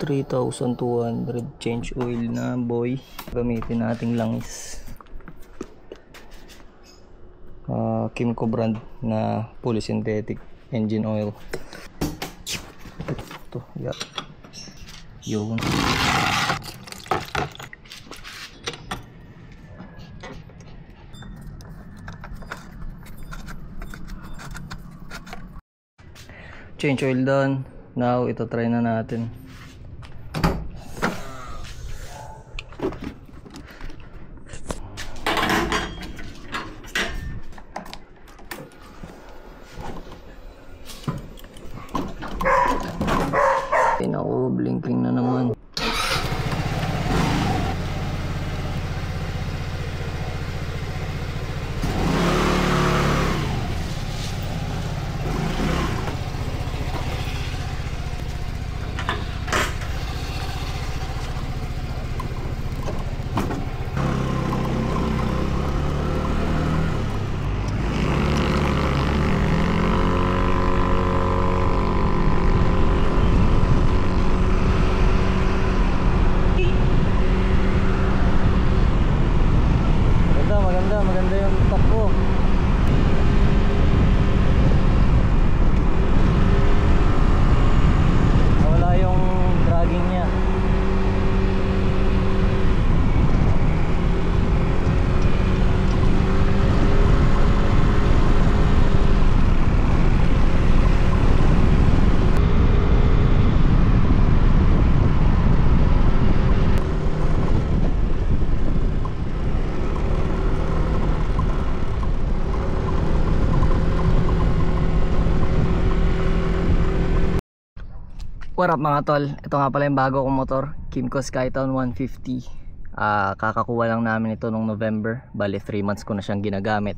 3,200 change oil na boy. Gamitin nating langis. Kimco brand na polysynthetic engine oil. Ito, yeah. Yun. Change oil done. Now, ito try na natin. Naku, blinking na naman. Maganda yung takbo. Wala yung dragging niya. What up mga tol? Ito nga pala yung bago kong motor, Kimco Skytown 150. Kakakuha lang namin ito nung November. Bale 3 months ko na siyang ginagamit.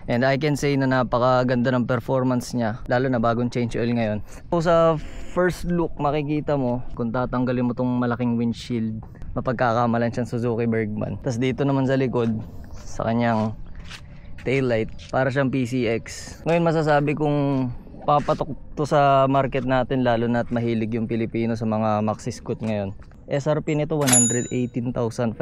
And I can say na napakaganda ng performance niya, lalo na bagong change oil ngayon. So sa first look makikita mo, kung tatanggalin mo tong malaking windshield, mapagkakamalan siyang Suzuki Bergman. Tapos dito naman sa likod, sa kanyang taillight, para siyang PCX. Ngayon masasabi kong papatok to sa market natin, lalo na at mahilig yung Pilipino sa mga maxi scoot ngayon. SRP nito 118,500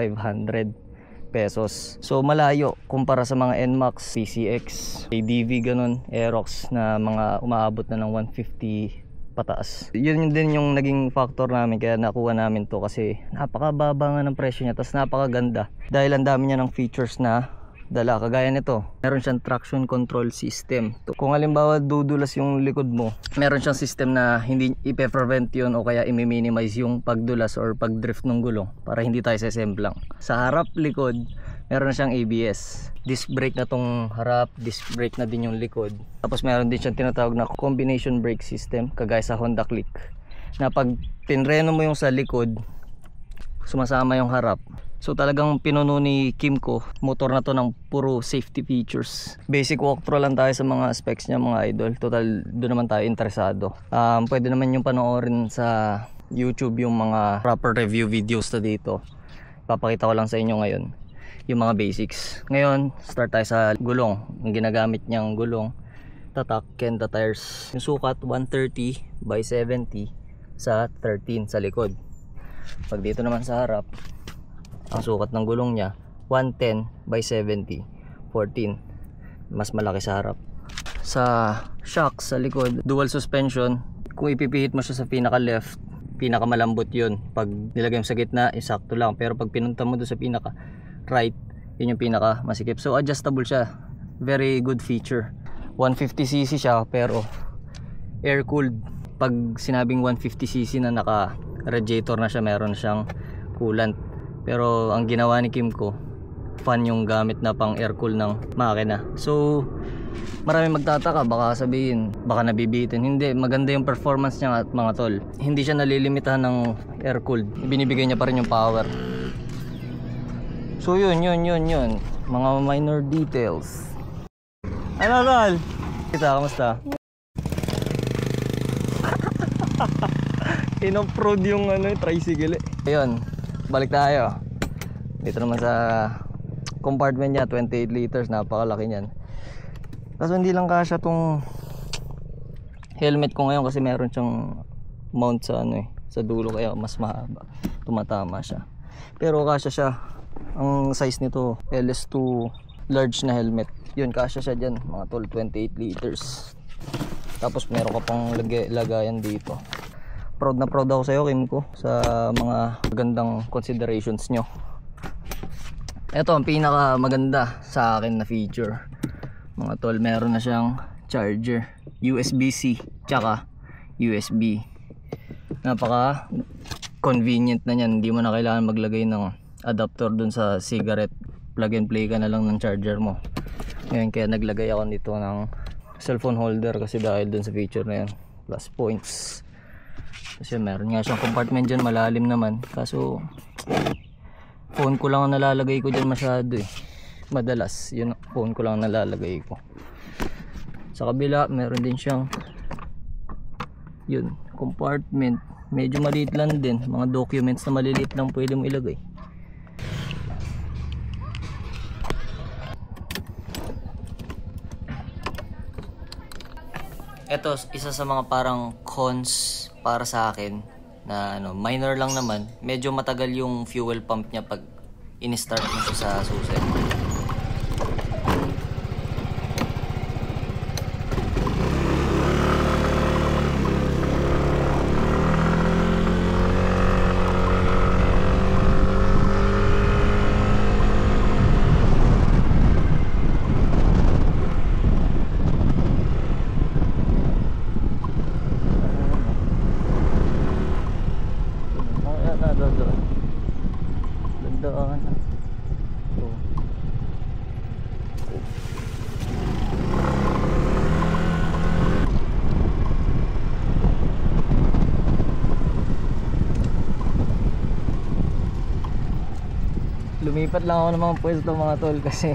pesos. So malayo kumpara sa mga NMAX, PCX, ADV ganun, Aerox na mga umaabot na ng 150 pataas. Yun din yung naging factor namin kaya nakuha namin to, kasi napakababa nga ng presyo niya, tapos napakaganda dahil ang dami niya ng features na dala. Kagaya nito, meron siyang traction control system. Kung halimbawa dudulas yung likod mo, meron siyang system na hindi ipe-prevent yun o kaya i-minimize yung pagdulas or pagdrift ng gulong para hindi tayo sesemblang. Sa harap likod, meron siyang ABS. Disc brake na tong harap, disc brake na din yung likod. Tapos meron din siyang tinatawag na combination brake system, kagaya sa Honda Click, na pag tinreno mo yung sa likod, sumasama yung harap. So talagang pinuno ni Kimco motor na to ng puro safety features. Basic walkthrough lang tayo sa mga specs niya mga idol. Total doon naman tayo interesado. Pwede naman yung panoorin sa YouTube yung mga proper review videos na dito. Papakita ko lang sa inyo ngayon yung mga basics. Ngayon start tayo sa gulong. Yung ginagamit niyang gulong, tatak Kenda tires. Yung sukat 130 by 70 sa 13 sa likod. Pag dito naman sa harap, ang sukat ng gulong niya 110 by 70, 14. Mas malaki sa harap. Sa shocks sa likod, dual suspension. Kung ipipihit mo siya sa pinaka left, pinaka malambot yun. Pag nilagay mo sa gitna, sakto lang. Pero pag pinunta mo doon sa pinaka right, yun yung pinaka masikip. So adjustable siya. Very good feature. 150cc siya pero air cooled. Pag sinabing 150cc na naka radiator na siya, meron siyang coolant. Pero ang ginawa ni Kimco, fan yung gamit na pang air cool ng makina. So marami magtataka, baka sabihin baka nabibitin. Hindi, maganda yung performance niya at mga tol. Hindi siya nalilimitahan ng air cooled, binibigay niya pa rin yung power. So yun mga minor details. Ano tol? Kita, kamusta? Inoff-road yung tricycle. Ayun, balik tayo. Dito naman sa compartment niya, 28 liters, napakalaki niyan. Kaso hindi lang kasya tong helmet ko ngayon kasi meron siyang mount sa sa dulo kaya mas mahaba, tumatama siya. Pero kasya siya, ang size nito LS2 large na helmet, yun kasya siya dyan mga tol, 28 liters. Tapos meron ka pang lagayan dito. Proud na proud ako sa iyo, Kimco, sa mga magandang considerations nyo. Ito ang pinaka maganda sa akin na feature mga tol, meron na siyang charger, USB-C tsaka USB. Napaka convenient na yan, hindi mo na kailangan maglagay ng adapter dun sa cigarette, plug and play ka na lang ng charger mo. Ngayon kaya naglagay ako nito ng cellphone holder kasi dahil dun sa feature na yan, plus points. Kasi meron nga siyang compartment dyan, malalim naman, kaso phone ko lang ang nalalagay ko dyan masyado eh. Madalas yun, phone ko lang nalalagay ko. Sa kabila meron din siyang yun, compartment, medyo maliit lang din, mga documents na maliliit lang pwede mo ilagay. Ito isa sa mga parang cons para sa akin na minor lang naman, medyo matagal yung fuel pump niya pag in-start mo siya sa susi. Lumipat lang ako ng mga pwesto mga tol kasi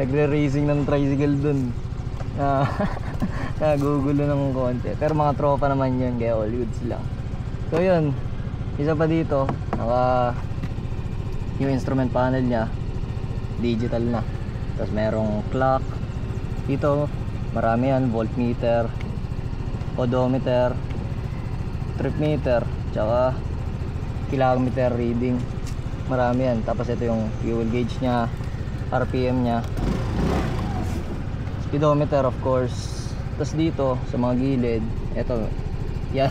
nagre-racing ng tricycle dun. Nagugulo ng konti. Pero mga tropa naman yun, kaya all goods lang. So yun, isa pa dito, yung instrument panel nya digital na. Tapos merong clock dito, marami yan, voltmeter, odometer, trip meter, tsaka kilometer reading, marami yan. Tapos ito yung fuel gauge nya, RPM nya, speedometer of course. Tapos dito sa mga gilid, ito yan,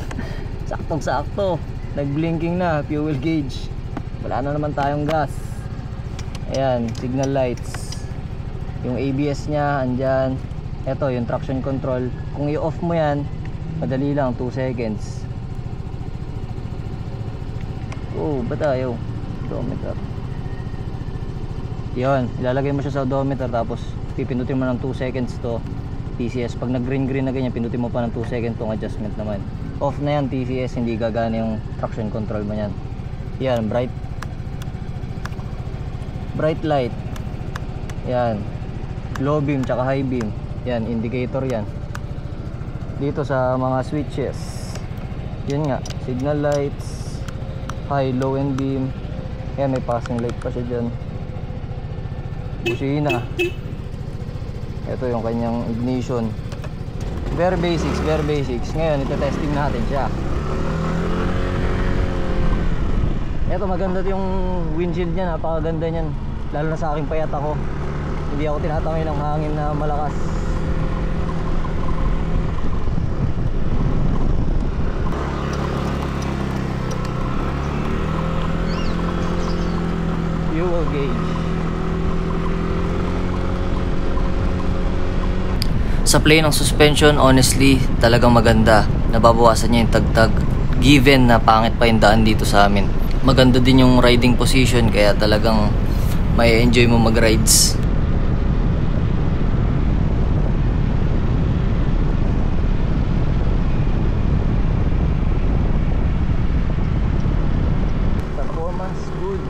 saktong sakto, nag-blinking na fuel gauge, wala na naman tayong gas. Ayan, signal lights, yung ABS nya andyan. Ito yung traction control, kung i-off mo yan madali lang, 2 seconds. Oh, ba tayo? Odometer. Yun, ilalagay mo siya sa odometer, tapos pipindutin mo ng 2 seconds to TCS. Pag nag green na ganyan, pindutin mo pa ng 2 seconds tong adjustment naman. Off na yan TCS, hindi gagana yung traction control mo yan. Yan, bright light. Yan, low beam tsaka high beam. Yan, indicator yan. Dito sa mga switches, yun nga, signal lights, high, low and beam. Yan, may passing light pa siya dyan. Busina. Ito yung kanyang ignition. Very basics, very basics. Ngayon, ito-testing natin siya. Ito, maganda yung windshield niya, napakaganda niyan. Lalo na sa aking payat ako, hindi ako tinatangay ng hangin na malakas. Fuel gauge. Sa play ng suspension, honestly, talagang maganda. Nababawasan niya yung tagtag. Given na pangit pa yung daan dito sa amin, maganda din yung riding position, kaya talagang may enjoy mo mag-rides. Performance good.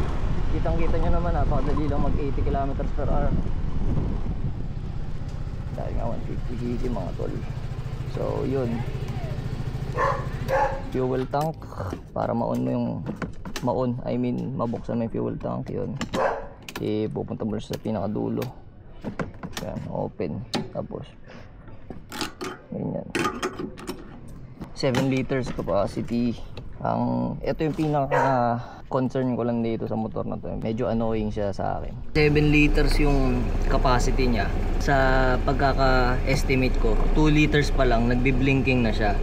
Kitang-kita nyo naman, napakadali lang mag 80 km/h. Dahil nga 150 cc mga tol. So yun, fuel tank, para ma-on mo yung mabuksan mo yung fuel tank. Yun, pupunta mo sa pinakadulo. Yan, open. Tapos ganyan, 7 liters capacity. Ito yung pinaka concern ko lang dito sa motor na to. Medyo annoying siya sa akin. 7 liters yung capacity niya. Sa pagkaka-estimate ko, 2 liters pa lang nagbi-blinking na siya.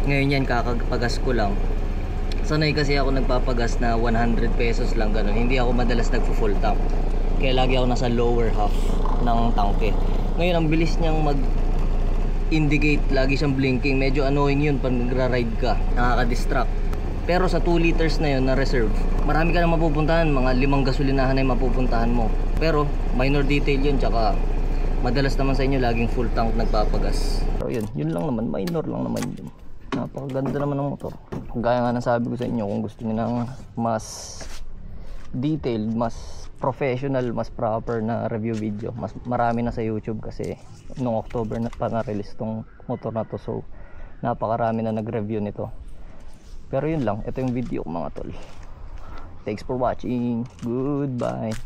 Ngayon yan kakapagas ko lang. Sanay kasi ako nagpapagas na 100 pesos lang ganun. Hindi ako madalas nagfo-full tank. Kaya lagi ako nasa lower half ng tanke. Ngayon ang bilis niyang mag-indicate, lagi siyang blinking. Medyo annoying yun pag nagra-ride ka. Nakaka-distract. Pero sa 2 liters na yun na reserve, marami ka na mapupuntahan. Mga 5 gasolinahan na yung mapupuntahan mo. Pero minor detail yun. Tsaka madalas naman sa inyo laging full tank nagpapagas. So yun lang naman. Minor lang naman yun. Napakaganda naman ng motor. Gaya nga ng sabi ko sa inyo, kung gusto niyo ng mas detailed, mas professional, mas proper na review video, mas marami na sa YouTube kasi noong October na pa na-release tong motor na to. So napakarami na nag-review nito. Pero yun lang, ito yung video ko mga tol. Thanks for watching. Goodbye.